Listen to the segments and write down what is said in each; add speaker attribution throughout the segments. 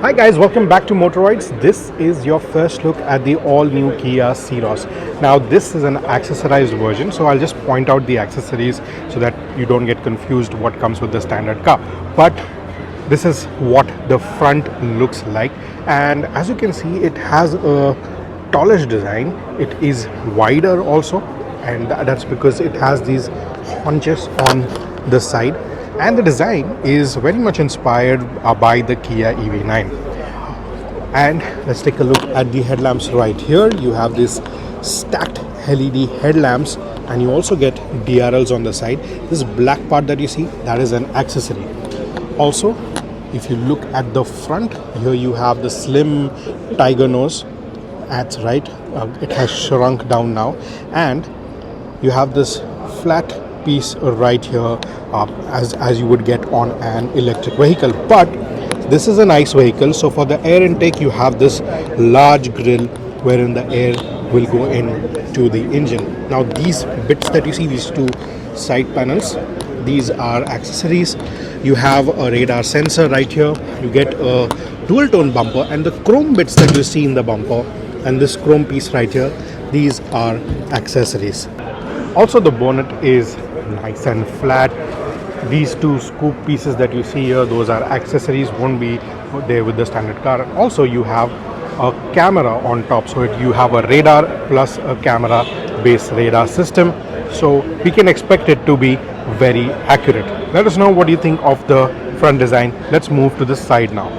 Speaker 1: Hi guys, welcome back to Motoroids. This is your first look at the all-new Kia Syros. Now this is an accessorized version, so I'll just point out the accessories so that you don't get confused what comes with the standard car. But this is what the front looks like, and as you can see, it has a tallish design. It is wider also, and that's because it has these haunches on the side, and the design is very much inspired by the Kia EV9. And let's take a look at the headlamps right here. You have this stacked LED headlamps, and you also get DRLs on the side. This black part that you see, that is an accessory. Also, if you look at the front, here you have the slim tiger nose. That's right, it has shrunk down now, and you have this flat piece right here, as you would get on an electric vehicle. But this is an ICE vehicle, so for the air intake you have this large grille wherein the air will go into the engine. Now these bits that you see, these two side panels, these are accessories. You have a radar sensor right here. You get a dual tone bumper, and the chrome bits that you see in the bumper and this chrome piece right here, these are accessories. Also, the bonnet is nice and flat. These two scoop pieces that you see here, those are accessories, won't be there with the standard car. Also, you have a camera on top, so you have a radar plus a camera based radar system, so we can expect it to be very accurate. Let us know what you think of the front design. Let's move to the side now.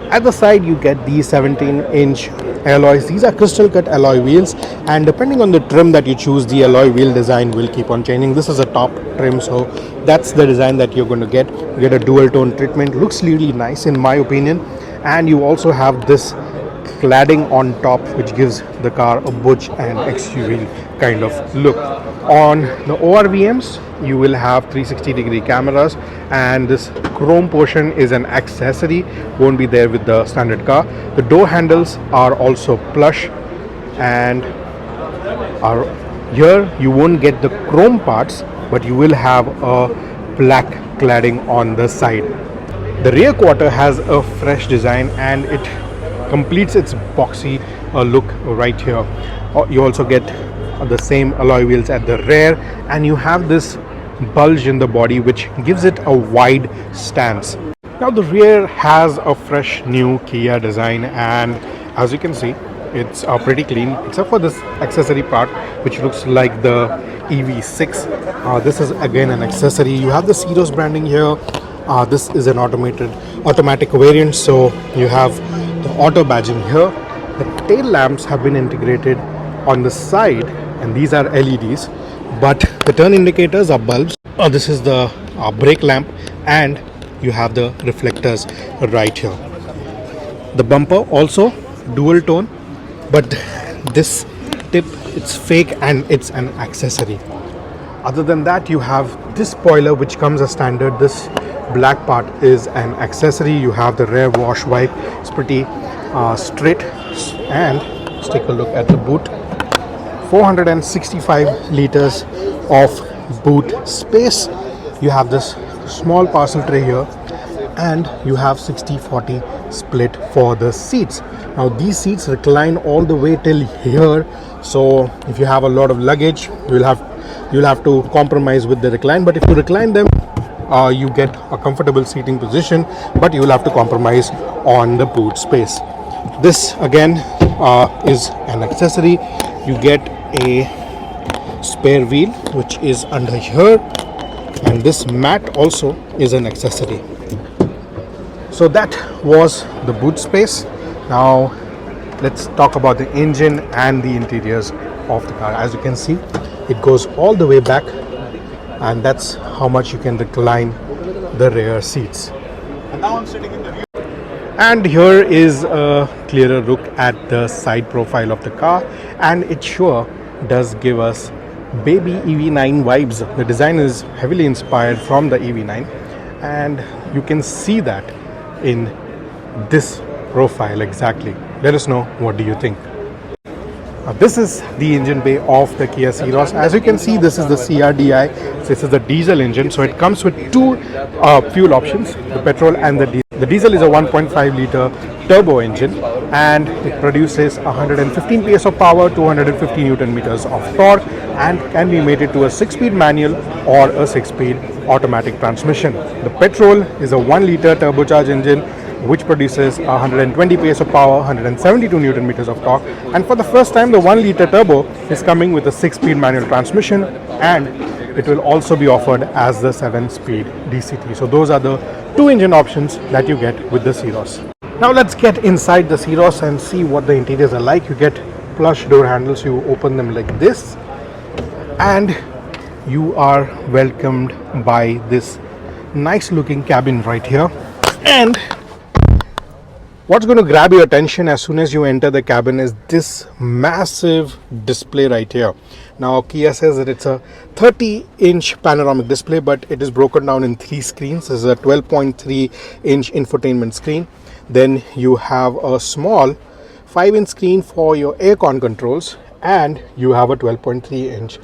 Speaker 1: At the side you get these 17-inch alloys. These are crystal cut alloy wheels, and depending on the trim that you choose, the alloy wheel design will keep on changing. This is a top trim, so that's the design that you're going to get. You get a dual tone treatment, looks really nice in my opinion. And you also have this cladding on top, which gives the car a butch and XUV kind of look. On the ORVMs you will have 360-degree cameras, and this chrome portion is an accessory, won't be there with the standard car. The door handles are also plush, and here you won't get the chrome parts, but you will have a black cladding on the side. The rear quarter has a fresh design, and it completes its boxy look right here. You also get the same alloy wheels at the rear, and you have this bulge in the body which gives it a wide stance. Now the rear has a fresh new Kia design, and as you can see, it's pretty clean except for this accessory part which looks like the EV6. This is again an accessory. You have the Syros branding here. This is an automatic variant, so you have the auto badging here. The tail lamps have been integrated on the side, and these are LEDs, but the turn indicators are bulbs. This is the brake lamp, and you have the reflectors right here. The bumper also dual tone, but this tip, it's fake and it's an accessory. Other than that, you have this spoiler which comes as standard. This black part is an accessory. You have the rear wash wipe. It's pretty straight. And let's take a look at the boot. 465 liters of boot space. You have this small parcel tray here, and you have 60-40 split for the seats. Now these seats recline all the way till here, so if you have a lot of luggage, you'll have to compromise with the recline. But if you recline them, you get a comfortable seating position, but you will have to compromise on the boot space. This again is an accessory. You get a spare wheel which is under here, and this mat also is an accessory. So that was the boot space. Now let's talk about the engine and the interiors of the car. As you can see, it goes all the way back, and that's how much you can recline the rear seats. And now I'm sitting in the rear. And here is a clearer look at the side profile of the car, and it sure does give us baby EV9 vibes. The design is heavily inspired from the EV9, and you can see that in this profile exactly. Let us know, what do you think? This is the engine bay of the Kia Syros. As you can see, this is the CRDI. This is the diesel engine, so it comes with two fuel options, the petrol and the diesel. The diesel is a 1.5 liter turbo engine and it produces 115 PS of power, 250 Newton meters of torque, and can be mated to a 6-speed manual or a 6-speed automatic transmission. The petrol is a 1 liter turbocharged engine which produces 120 PS of power, 172 Newton meters of torque, and for the first time the 1 liter turbo is coming with a 6-speed manual transmission, and it will also be offered as the 7-speed DCT. So those are the two engine options that you get with the Syros. Now let's get inside the Syros and see what the interiors are like. You get plush door handles, you open them like this, and you are welcomed by this nice looking cabin right here. And what's going to grab your attention as soon as you enter the cabin is this massive display right here. Now Kia says that it's a 30-inch panoramic display, but it is broken down in 3 screens. This is a 12.3-inch infotainment screen. Then you have a small 5-inch screen for your aircon controls, and you have a 12.3-inch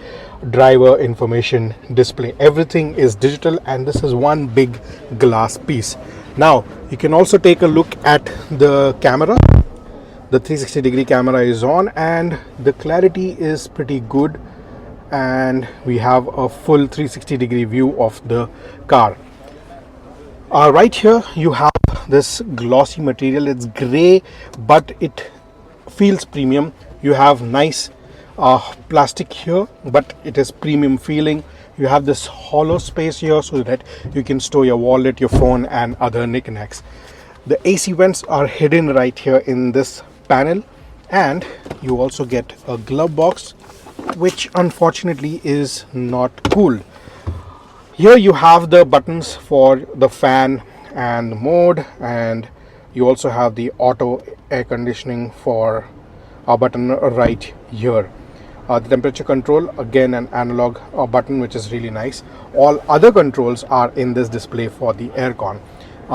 Speaker 1: driver information display. Everything is digital, and this is one big glass piece. Now you can also take a look at the camera. The 360-degree camera is on and the clarity is pretty good, and we have a full 360-degree view of the car. Right here you have this glossy material. It's gray but it feels premium. You have nice plastic here, but it is premium feeling. You have this hollow space here so that you can store your wallet, your phone, and other knickknacks. The AC vents are hidden right here in this panel, and you also get a glove box, which unfortunately is not cooled. Here you have the buttons for the fan and the mode, and you also have the auto air conditioning for a button right here. The temperature control, again an analog button, which is really nice. All other controls are in this display for the aircon.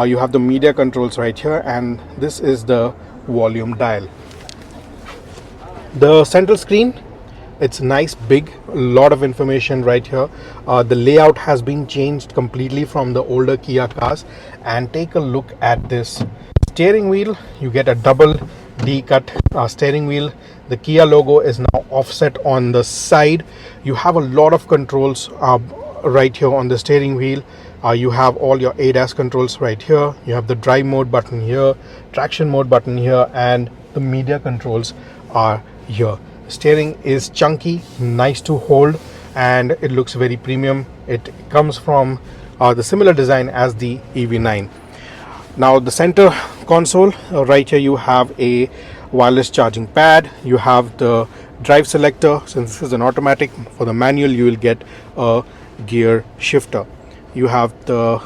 Speaker 1: You have the media controls right here, and this is the volume dial. The central screen, it's nice, big, a lot of information right here. The layout has been changed completely from the older Kia cars. And take a look at this steering wheel. You get a double D-cut steering wheel. The Kia logo is now offset on the side. You have a lot of controls right here on the steering wheel. You have all your ADAS controls right here. You have the drive mode button here, traction mode button here, and the media controls are here. The steering is chunky, nice to hold, and it looks very premium. It comes from the similar design as the EV9. Now the center console, right here you have a wireless charging pad. You have the drive selector. Since this is an automatic, for the manual you will get a gear shifter. You have the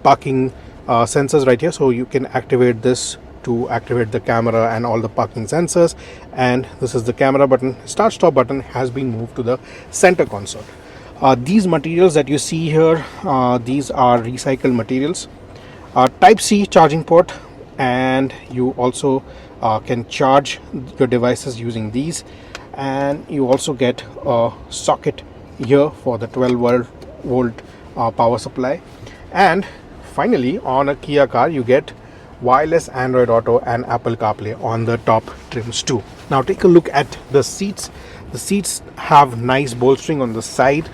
Speaker 1: parking sensors right here, so you can activate this to activate the camera and all the parking sensors. And this is the camera button. Start stop button has been moved to the center console. These materials that you see here, these are recycled materials. Type-C charging port, and you also can charge your devices using these, and you also get a socket here for the 12-volt power supply. And finally, on a Kia car you get wireless Android Auto and Apple CarPlay on the top trims too. Now take a look at the seats. The seats have nice bolstering on the side.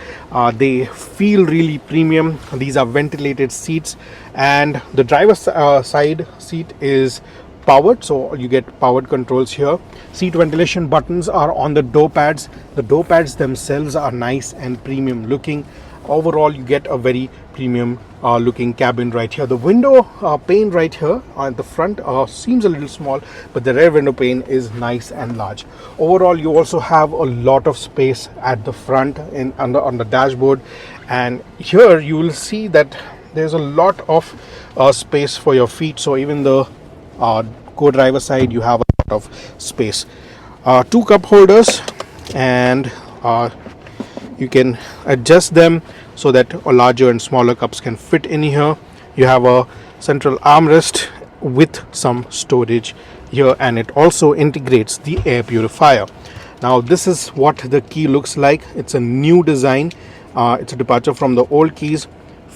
Speaker 1: They feel really premium. These are ventilated seats, and the driver's side seat is powered, so you get powered controls here. Seat ventilation buttons are on the door pads. The door pads themselves are nice and premium looking. Overall you get a very premium looking cabin right here. The window pane right here on the front seems a little small, but the rear window pane is nice and large. Overall you also have a lot of space at the front on the dashboard, and here you will see that there's a lot of space for your feet. So even the co-driver side you have a lot of space. 2 cup holders, and you can adjust them so that larger and smaller cups can fit in here. You have a central armrest with some storage here, and it also integrates the air purifier. Now this is what the key looks like. It's a new design. It's a departure from the old keys.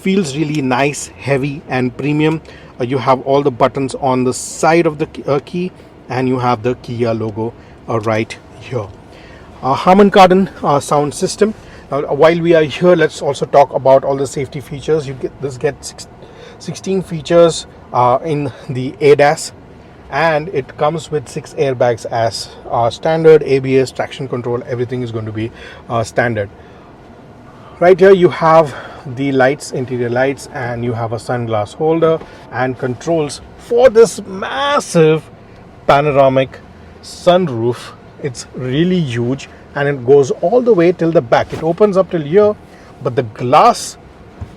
Speaker 1: feels really nice, heavy and premium. You have all the buttons on the side of the key, and you have the Kia logo right here. Harman Kardon sound system. While we are here, let's also talk about all the safety features. You get 16 features in the ADAS, and it comes with 6 airbags as standard. ABS, traction control, everything is going to be standard. Right here you have the lights, interior lights, and you have a sunglass holder and controls for this massive panoramic sunroof. It's really huge, and it goes all the way till the back. It opens up till here, but the glass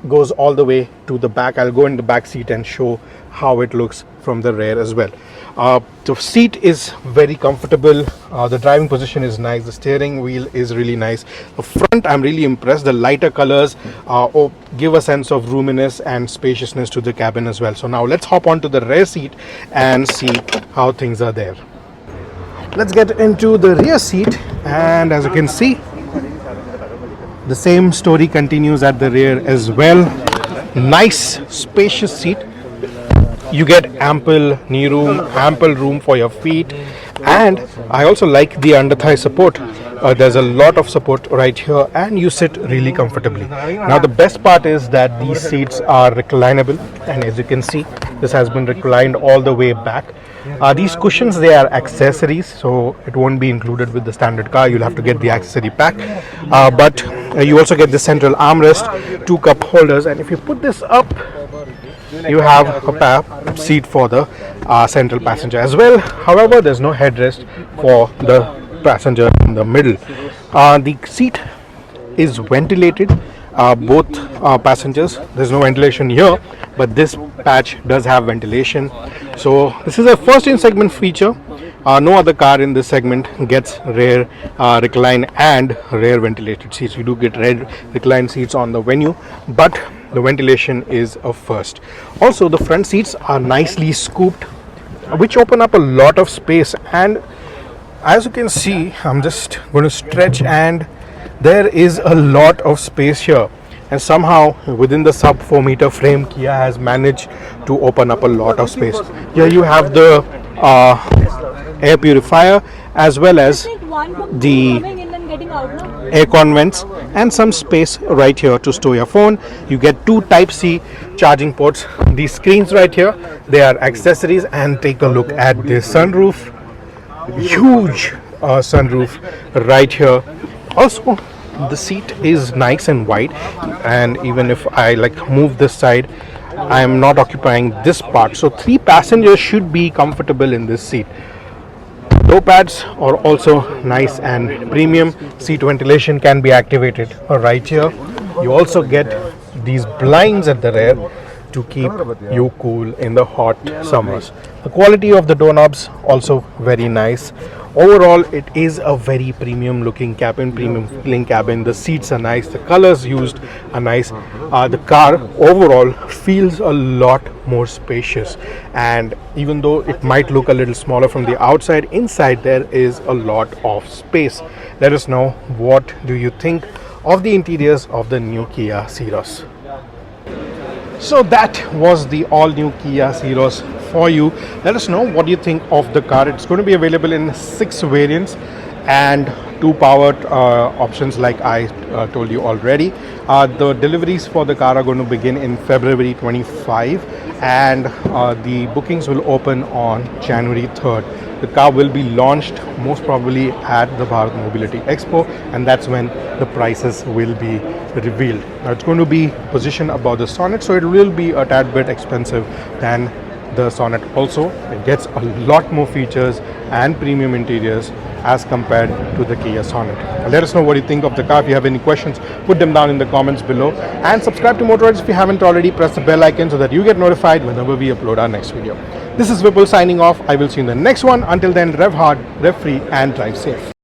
Speaker 1: goes all the way to the back. I'll go in the back seat and show how it looks from the rear as well. The seat is very comfortable. The driving position is nice. The steering wheel is really nice. The front, I'm really impressed. The lighter colors give a sense of roominess and spaciousness to the cabin as well. So now let's hop onto the rear seat and see how things are there. Let's get into the rear seat, and as you can see, the same story continues at the rear as well. Nice spacious seat. You get ample knee room, ample room for your feet, and I also like the under thigh support. There's a lot of support right here, and you sit really comfortably. Now the best part is that these seats are reclinable, and as you can see, this has been reclined all the way back. These cushions, they are accessories, so it won't be included with the standard car. You'll have to get the accessory pack, but you also get the central armrest, 2 cup holders, and if you put this up, you have a seat for the central passenger as well. However, there's no headrest for the passenger in the middle. The seat is ventilated, both passengers. There's no ventilation here, but this patch does have ventilation. So this is a first in segment feature. No other car in this segment gets rear recline and rear ventilated seats. You do get rear recline seats on the Venue, but the ventilation is a first. Also, the front seats are nicely scooped, which open up a lot of space, and as you can see, I'm just going to stretch, and there is a lot of space here, and somehow within the sub 4 meter frame, Kia has managed to open up a lot of space. Here you have the air purifier as well as the aircon vents, and some space right here to store your phone. You get 2 Type-C charging ports. These screens right here, they are accessories, and take a look at this sunroof. Huge sunroof right here. Also, the seat is nice and wide, and even if I move this side, I am not occupying this part, so 3 passengers should be comfortable in this seat. Door pads are also nice and premium. Seat ventilation can be activated right here. You also get these blinds at the rear to keep you cool in the hot summers. The quality of the doorknobs also very nice. Overall, it is a very premium looking cabin, premium feeling cabin. The seats are nice, the colors used are nice. The car overall feels a lot more spacious, and even though it might look a little smaller from the outside, inside there is a lot of space. Let us know, what do you think of the interiors of the new Kia Syros? So that was the all new Kia Syros for you. Let us know what you think of the car. It's going to be available in 6 variants and 2 powered options, like I told you already. The deliveries for the car are going to begin in February 25, and the bookings will open on January 3rd. The car will be launched most probably at the Bharat Mobility Expo, and that's when the prices will be revealed. Now it's going to be positioned above the Sonnet, so it will be a tad bit expensive than the Sonnet. Also, it gets a lot more features and premium interiors as compared to the Kia Sonnet. Let us know what you think of the car. If you have any questions, put them down in the comments below, and subscribe to Motoroids if you haven't already. Press the bell icon so that you get notified whenever we upload our next video. This is Vipul signing off. I will see you in the next one. Until then, rev hard, rev free, and drive safe.